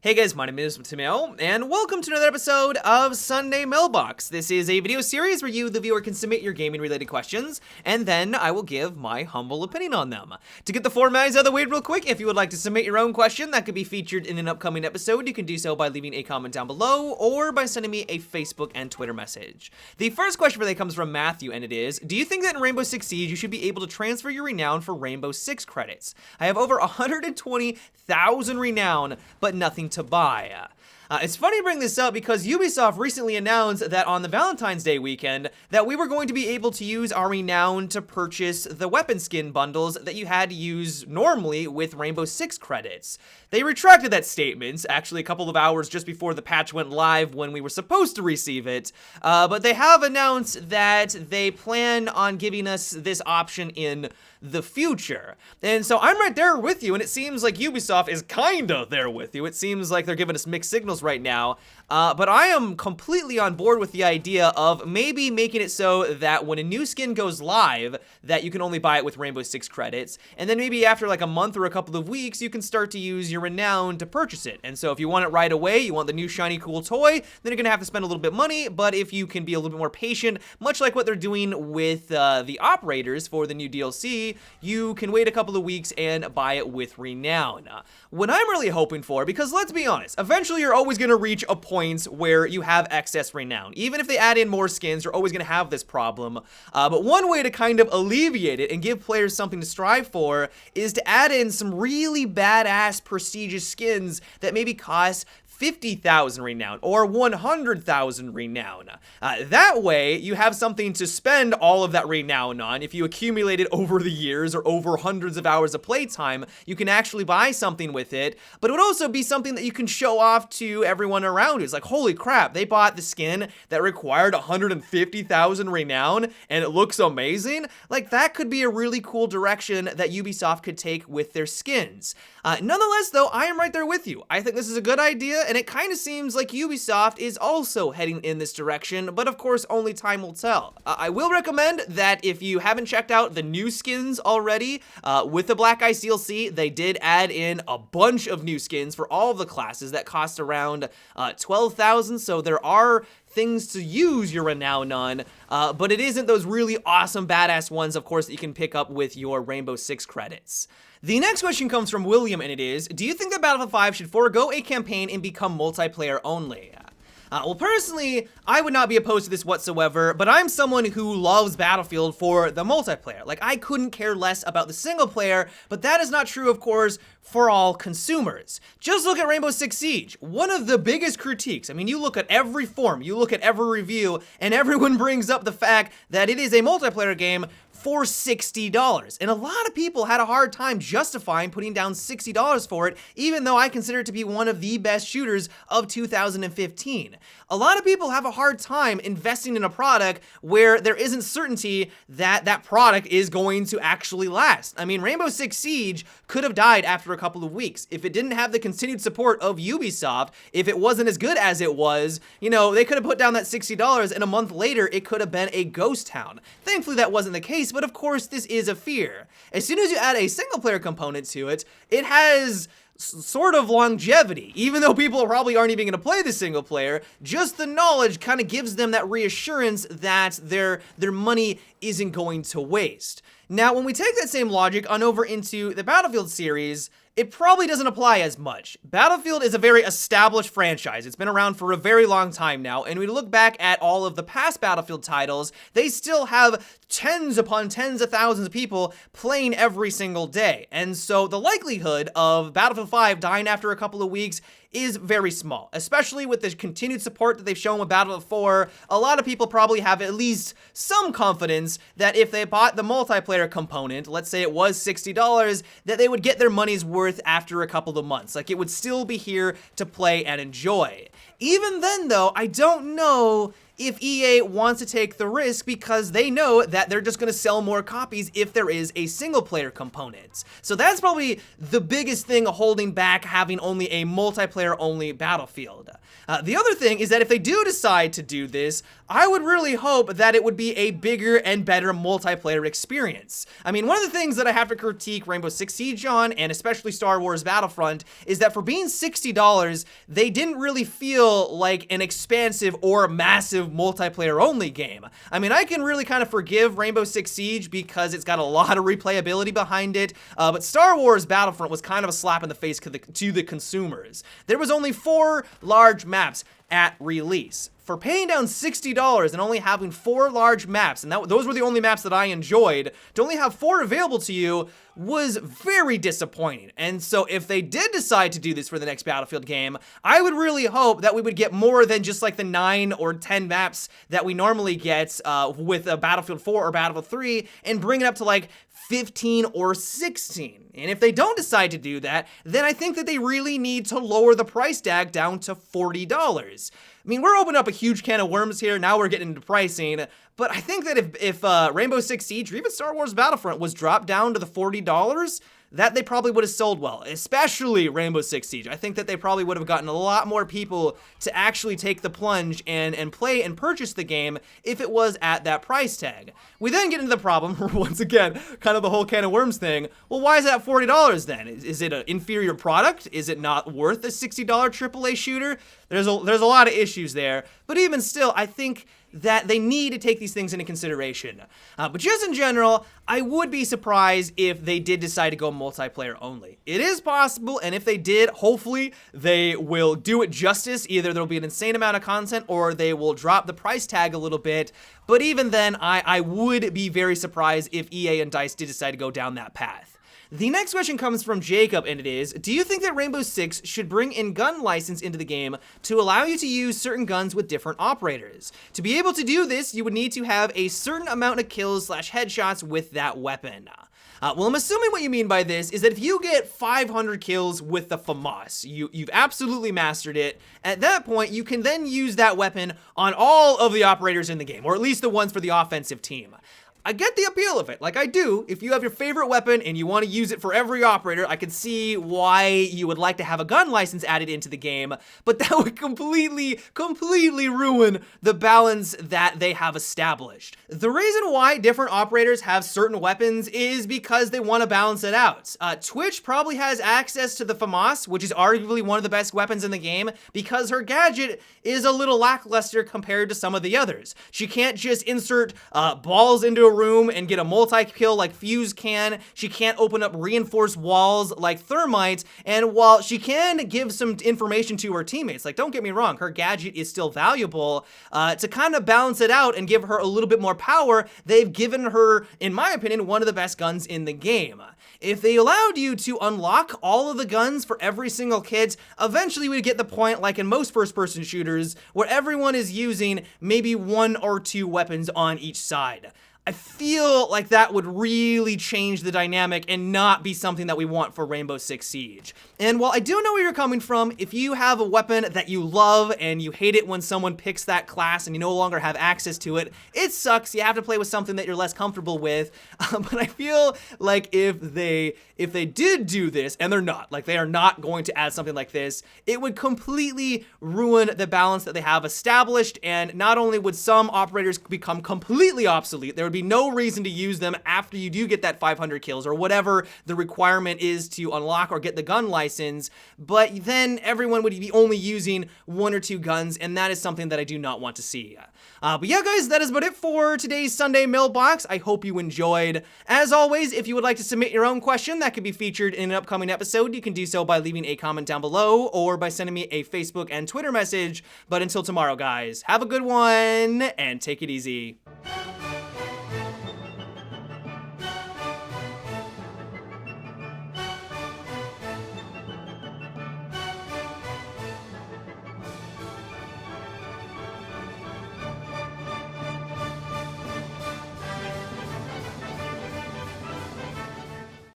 Hey guys, my name is Timeo, and welcome to another episode of Sunday Mailbox. This is a video series where you, the viewer, can submit your gaming-related questions, and then I will give my humble opinion on them. To get the formalities out of the way real quick, if you would like to submit your own question that could be featured in an upcoming episode, you can do so by leaving a comment down below, or by sending me a Facebook and Twitter message. The first question for today comes from Matthew, and it is, do you think that in Rainbow Six Siege you should be able to transfer your renown for Rainbow Six credits? I have over 120,000 renown, but nothing to buy. It's funny to bring this up because Ubisoft recently announced that on the Valentine's Day weekend that we were going to be able to use our renown to purchase the weapon skin bundles that you had to use normally with Rainbow Six credits. They retracted that statement actually a couple of hours just before the patch went live when we were supposed to receive it, but they have announced that they plan on giving us this option in the future. And so I'm right there with you, and it seems like Ubisoft is kinda there with you. It seems like they're giving us mixed signals right now, but I am completely on board with the idea of maybe making it so that when a new skin goes live, that you can only buy it with Rainbow Six credits, and then maybe after like a month or a couple of weeks, you can start to use your renown to purchase it. And so if you want it right away, you want the new shiny cool toy, then you're gonna have to spend a little bit of money, but if you can be a little bit more patient, much like what they're doing with the operators for the new DLC, you can wait a couple of weeks and buy it with renown. What I'm really hoping for, because let's be honest, eventually you're always gonna reach a point where you have excess renown. Even if they add in more skins, you're always gonna have this problem. But one way to kind of alleviate it and give players something to strive for is to add in some really badass prestigious skins that maybe cost 50,000 renown or 100,000 renown. That way, you have something to spend all of that renown on. If you accumulate it over the years or over hundreds of hours of playtime, you can actually buy something with it, but it would also be something that you can show off to everyone around you. It's like, holy crap, they bought the skin that required 150,000 renown and it looks amazing. Like, that could be a really cool direction that Ubisoft could take with their skins. Nonetheless, though, I am right there with you. I think this is a good idea, and it kind of seems like Ubisoft is also heading in this direction, but of course, only time will tell. I will recommend that if you haven't checked out the new skins already, with the Black Ice DLC, they did add in a bunch of new skins for all of the classes that cost around 12,000, so there are things to use your renown on, but it isn't those really awesome, badass ones, of course, that you can pick up with your Rainbow Six credits. The next question comes from William, and it is, do you think that Battlefield 5 should forego a campaign and become multiplayer only? Well, personally, I would not be opposed to this whatsoever, but I'm someone who loves Battlefield for the multiplayer. Like, I couldn't care less about the single player, but that is not true, of course, for all consumers. Just look at Rainbow Six Siege. One of the biggest critiques, I mean, you look at every forum, you look at every review, and everyone brings up the fact that it is a multiplayer game for $60. And a lot of people had a hard time justifying putting down $60 for it, even though I consider it to be one of the best shooters of 2015. A lot of people have a hard time investing in a product where there isn't certainty that that product is going to actually last. I mean, Rainbow Six Siege could have died after a couple of weeks. If it didn't have the continued support of Ubisoft, if it wasn't as good as it was, you know, they could have put down that $60 and a month later it could have been a ghost town. Thankfully that wasn't the case, but of course this is a fear. As soon as you add a single player component to it, it has sort of longevity. Even though people probably aren't even going to play the single player, just the knowledge kind of gives them that reassurance that their money isn't going to waste. Now, when we take that same logic on over into the Battlefield series, it probably doesn't apply as much. Battlefield is a very established franchise. It's been around for a very long time now, and we look back at all of the past Battlefield titles, they still have tens upon tens of thousands of people playing every single day. And so the likelihood of Battlefield 5 dying after a couple of weeks is very small, especially with the continued support that they've shown with Battlefield 4. A lot of people probably have at least some confidence that if they bought the multiplayer component, let's say it was $60, that they would get their money's worth after a couple of months. Like, it would still be here to play and enjoy. Even then, though, I don't know if EA wants to take the risk because they know that they're just going to sell more copies if there is a single player component. So that's probably the biggest thing holding back having only a multiplayer only Battlefield. The other thing is that if they do decide to do this, I would really hope that it would be a bigger and better multiplayer experience. I mean, one of the things that I have to critique Rainbow Six Siege on, and especially Star Wars Battlefront, is that for being $60, they didn't really feel like an expansive or massive multiplayer only game. I mean, I can really kind of forgive Rainbow Six Siege because it's got a lot of replayability behind it, but Star Wars Battlefront was kind of a slap in the face to the consumers. There was only 4 large maps at release. For paying down $60 and only having 4 large maps, and those were the only maps that I enjoyed, to only have 4 available to you was very disappointing. And so if they did decide to do this for the next Battlefield game, I would really hope that we would get more than just like the 9 or 10 maps that we normally get with a Battlefield 4 or Battlefield 3 and bring it up to like 15 or 16. And if they don't decide to do that, then I think that they really need to lower the price tag down to $40. I mean, we're opening up a huge can of worms here. Now we're getting into pricing. But I think that if Rainbow Six Siege or even Star Wars Battlefront was dropped down to the $40, that they probably would have sold well, especially Rainbow Six Siege. I think that they probably would have gotten a lot more people to actually take the plunge and play and purchase the game if it was at that price tag. We then get into the problem, once again, kind of the whole can of worms thing. Well, why is it at $40 then? Is it an inferior product? Is it not worth a $60 AAA shooter? There's a lot of issues there, but even still, I think that they need to take these things into consideration. But just in general, I would be surprised if they did decide to go multiplayer only. It is possible, and if they did, hopefully they will do it justice. Either there'll be an insane amount of content or they will drop the price tag a little bit. But even then, I would be very surprised if EA and DICE did decide to go down that path. The next question comes from Jacob, and it is, do you think that Rainbow Six should bring in gun license into the game to allow you to use certain guns with different operators? To be able to do this, you would need to have a certain amount of kills / headshots with that weapon. Well, I'm assuming what you mean by this is that if you get 500 kills with the FAMAS, you've absolutely mastered it. At that point, you can then use that weapon on all of the operators in the game, or at least the ones for the offensive team. I get the appeal of it, like I do. If you have your favorite weapon and you want to use it for every operator, I can see why you would like to have a gun license added into the game, but that would completely ruin the balance that they have established. The reason why different operators have certain weapons is because they want to balance it out. Twitch probably has access to the FAMAS, which is arguably one of the best weapons in the game, because her gadget is a little lackluster compared to some of the others. She can't just insert balls into a room and get a multi-kill like Fuse can. She can't open up reinforced walls like Thermite, and while she can give some information to her teammates, like don't get me wrong, her gadget is still valuable, to kind of balance it out and give her a little bit more power, they've given her, in my opinion, one of the best guns in the game. If they allowed you to unlock all of the guns for every single kit, eventually we'd get the point like in most first-person shooters where everyone is using maybe 1 or 2 weapons on each side. I feel like that would really change the dynamic and not be something that we want for Rainbow Six Siege. And while I do know where you're coming from, if you have a weapon that you love and you hate it when someone picks that class and you no longer have access to it, it sucks. You have to play with something that you're less comfortable with. But I feel like if they did do this, and they're not, like they are not going to add something like this, it would completely ruin the balance that they have established, and not only would some operators become completely obsolete, there would be no reason to use them after you do get that 500 kills or whatever the requirement is to unlock or get the gun license, but then everyone would be only using 1 or 2 guns, and that is something that I do not want to see. But yeah, guys, that is about it for today's Sunday Mailbox. I hope you enjoyed. As always, if you would like to submit your own question that could be featured in an upcoming episode, you can do so by leaving a comment down below or by sending me a Facebook and Twitter message. But until tomorrow, guys, have a good one and take it easy.